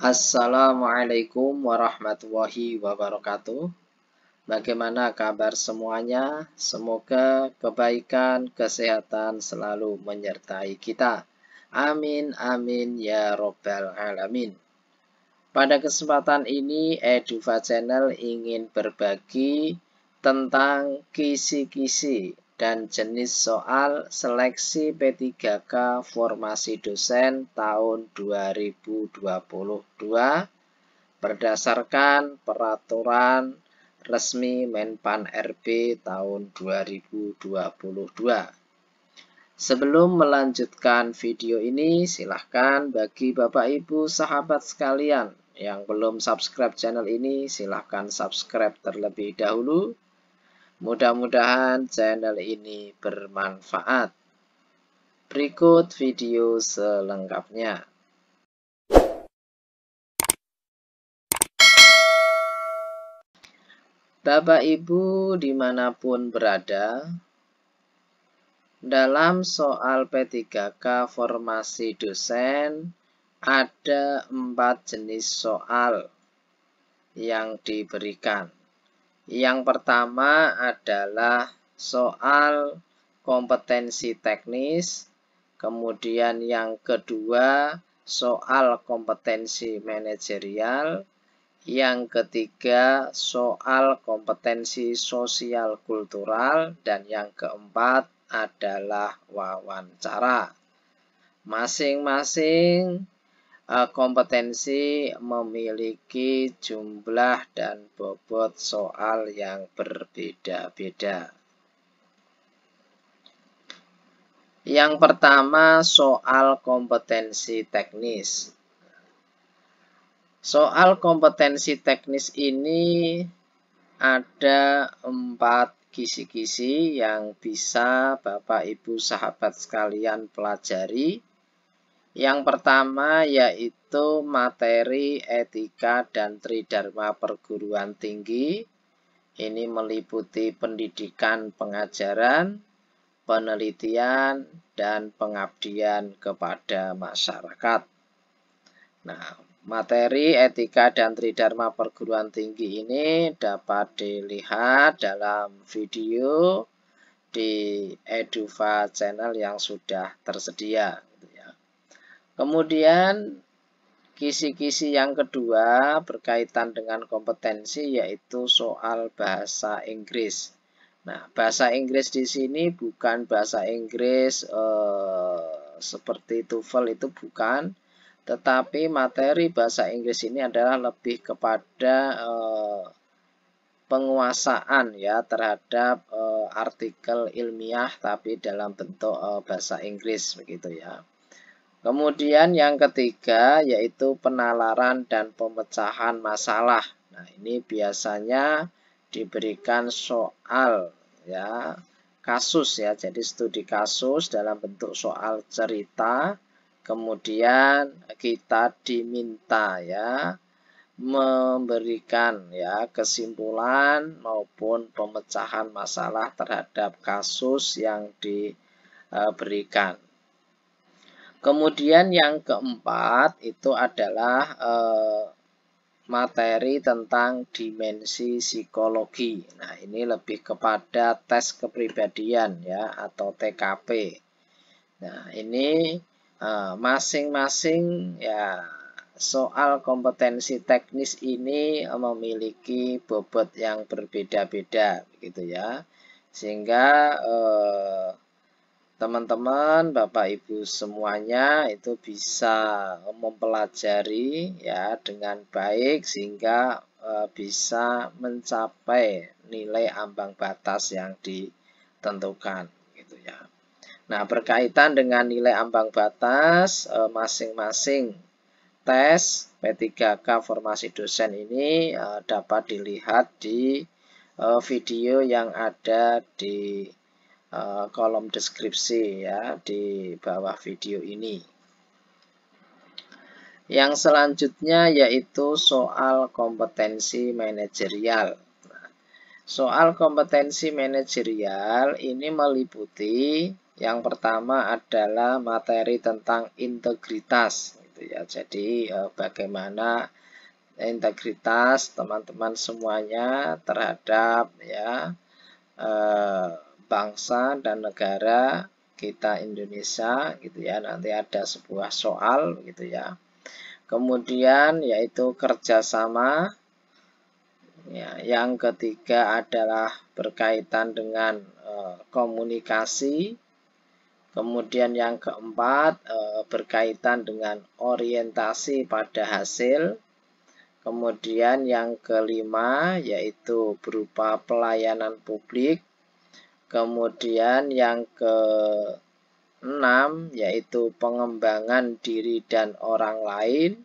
Assalamualaikum warahmatullahi wabarakatuh. Bagaimana kabar semuanya? Semoga kebaikan, kesehatan selalu menyertai kita. Amin, amin, ya robbal alamin. Pada kesempatan ini, Edufa Channel ingin berbagi tentang kisi-kisi dan jenis soal seleksi P3K formasi dosen tahun 2022 berdasarkan peraturan resmi Menpan RB tahun 2022. Sebelum melanjutkan video ini, silahkan bagi Bapak Ibu sahabat sekalian yang belum subscribe channel ini, silahkan subscribe terlebih dahulu. Mudah-mudahan channel ini bermanfaat. Berikut video selengkapnya. Bapak Ibu dimanapun berada, dalam soal P3K formasi dosen ada 4 jenis soal yang diberikan. Yang pertama adalah soal kompetensi teknis, kemudian yang kedua soal kompetensi manajerial, yang ketiga soal kompetensi sosial kultural, dan yang keempat adalah wawancara. Masing-masing kompetensi memiliki jumlah dan bobot soal yang berbeda-beda. Yang pertama, soal kompetensi teknis. Soal kompetensi teknis ini ada 4 kisi-kisi yang bisa Bapak Ibu sahabat sekalian pelajari. Yang pertama yaitu materi etika dan tridharma perguruan tinggi. Ini meliputi pendidikan pengajaran, penelitian, dan pengabdian kepada masyarakat. Nah, materi etika dan tridharma perguruan tinggi ini dapat dilihat dalam video di Edufa Channel yang sudah tersedia. Kemudian kisi-kisi yang kedua berkaitan dengan kompetensi yaitu soal bahasa Inggris. Nah, bahasa Inggris di sini bukan bahasa Inggris seperti TOEFL, itu bukan, tetapi materi bahasa Inggris ini adalah lebih kepada penguasaan ya terhadap artikel ilmiah tapi dalam bentuk bahasa Inggris begitu ya. Kemudian yang ketiga yaitu penalaran dan pemecahan masalah. Nah, ini biasanya diberikan soal ya kasus ya. Jadi studi kasus dalam bentuk soal cerita. Kemudian kita diminta ya memberikan ya kesimpulan maupun pemecahan masalah terhadap kasus yang diberikan. Kemudian yang keempat itu adalah materi tentang dimensi psikologi. Nah, ini lebih kepada tes kepribadian ya atau TKP. Nah, ini masing-masing ya soal kompetensi teknis ini memiliki bobot yang berbeda-beda begitu ya. Sehingga teman-teman, Bapak Ibu semuanya itu bisa mempelajari ya dengan baik sehingga bisa mencapai nilai ambang batas yang ditentukan gitu ya. Nah, berkaitan dengan nilai ambang batas masing-masing tes P3K formasi dosen ini dapat dilihat di video yang ada di kolom deskripsi ya di bawah video ini. Yang selanjutnya yaitu soal kompetensi manajerial. Soal kompetensi manajerial ini meliputi yang pertama adalah materi tentang integritas gitu gitu ya. Jadi bagaimana integritas teman-teman semuanya terhadap ya bangsa dan negara kita Indonesia gitu ya. Nanti ada sebuah soal gitu ya. Kemudian yaitu kerjasama. Ya, yang ketiga adalah berkaitan dengan komunikasi. Kemudian yang keempat berkaitan dengan orientasi pada hasil. Kemudian yang kelima yaitu berupa pelayanan publik. Kemudian yang keenam yaitu pengembangan diri dan orang lain.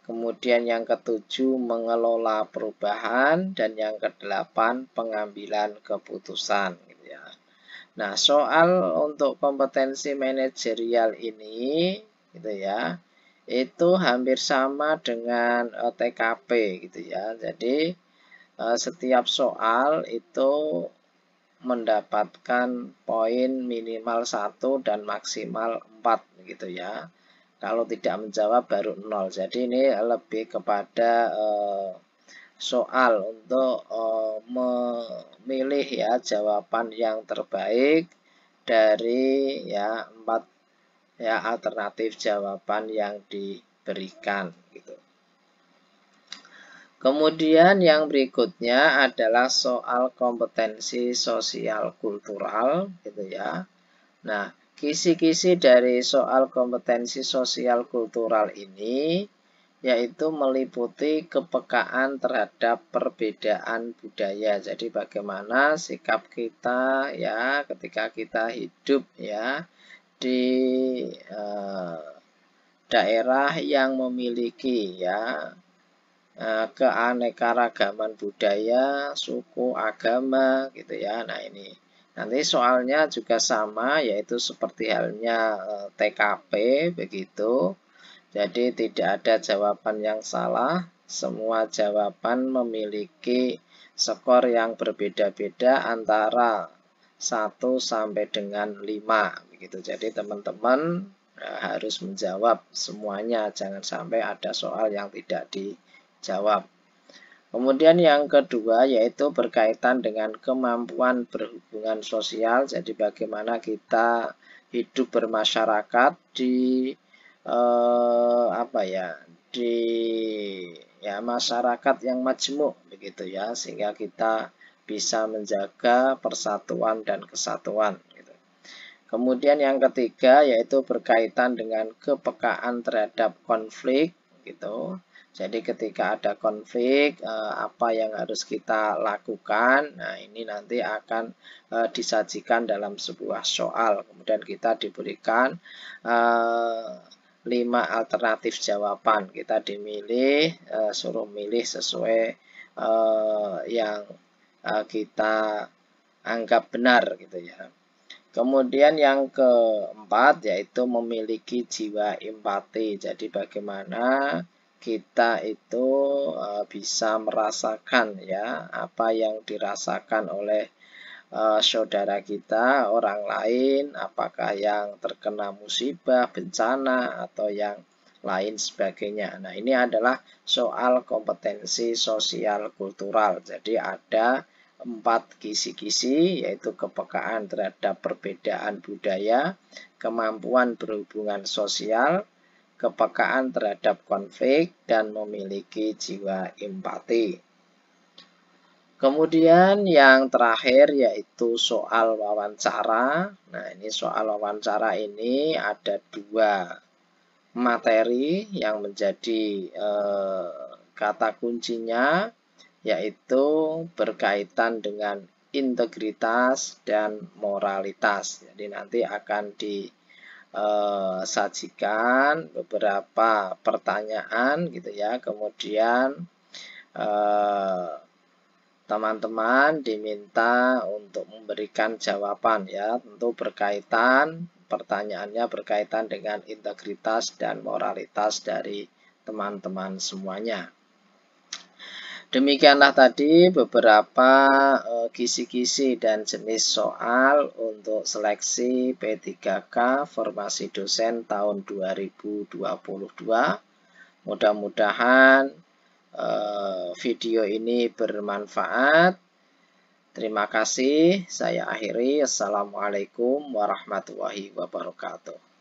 Kemudian yang ketujuh mengelola perubahan, dan yang kedelapan pengambilan keputusan gitu ya. Nah, soal untuk kompetensi manajerial ini gitu ya, itu hampir sama dengan TKP gitu ya. Jadi setiap soal itu mendapatkan poin minimal 1 dan maksimal 4 gitu ya. Kalau tidak menjawab baru 0. Jadi ini lebih kepada soal untuk memilih ya jawaban yang terbaik dari ya 4 ya alternatif jawaban yang diberikan gitu. Kemudian yang berikutnya adalah soal kompetensi sosial kultural gitu ya. Nah, kisi-kisi dari soal kompetensi sosial kultural ini yaitu meliputi kepekaan terhadap perbedaan budaya. Jadi bagaimana sikap kita ya ketika kita hidup ya di daerah yang memiliki ya keanekaragaman budaya, suku, agama gitu ya. Nah, ini nanti soalnya juga sama, yaitu seperti halnya TKP begitu. Jadi tidak ada jawaban yang salah, semua jawaban memiliki skor yang berbeda-beda antara 1 sampai dengan 5 begitu. Jadi teman-teman harus menjawab semuanya, jangan sampai ada soal yang tidak dijawab. Kemudian yang kedua yaitu berkaitan dengan kemampuan berhubungan sosial. Jadi bagaimana kita hidup bermasyarakat di di masyarakat yang majemuk begitu ya, sehingga kita bisa menjaga persatuan dan kesatuan gitu. Kemudian yang ketiga yaitu berkaitan dengan kepekaan terhadap konflik gitu. Jadi ketika ada konflik, apa yang harus kita lakukan? Nah, ini nanti akan disajikan dalam sebuah soal. Kemudian kita diberikan 5 alternatif jawaban. Kita dimilih, suruh milih sesuai yang kita anggap benar gitu ya. Kemudian yang keempat yaitu memiliki jiwa empati. Jadi bagaimana kita itu bisa merasakan ya apa yang dirasakan oleh saudara kita, orang lain, apakah yang terkena musibah, bencana, atau yang lain sebagainya. Nah, ini adalah soal kompetensi sosial kultural. Jadi ada 4 kisi-kisi, yaitu kepekaan terhadap perbedaan budaya, kemampuan berhubungan sosial, kepekaan terhadap konflik, dan memiliki jiwa empati. Kemudian yang terakhir yaitu soal wawancara. Nah, ini soal wawancara ini ada 2 materi yang menjadi kata kuncinya, yaitu berkaitan dengan integritas dan moralitas. Jadi nanti akan disajikan beberapa pertanyaan gitu ya. Kemudian teman-teman diminta untuk memberikan jawaban ya, tentu pertanyaannya berkaitan dengan integritas dan moralitas dari teman-teman semuanya. Demikianlah tadi beberapa kisi-kisi dan jenis soal untuk seleksi P3K formasi dosen tahun 2022. Mudah-mudahan video ini bermanfaat. Terima kasih. Saya akhiri. Assalamualaikum warahmatullahi wabarakatuh.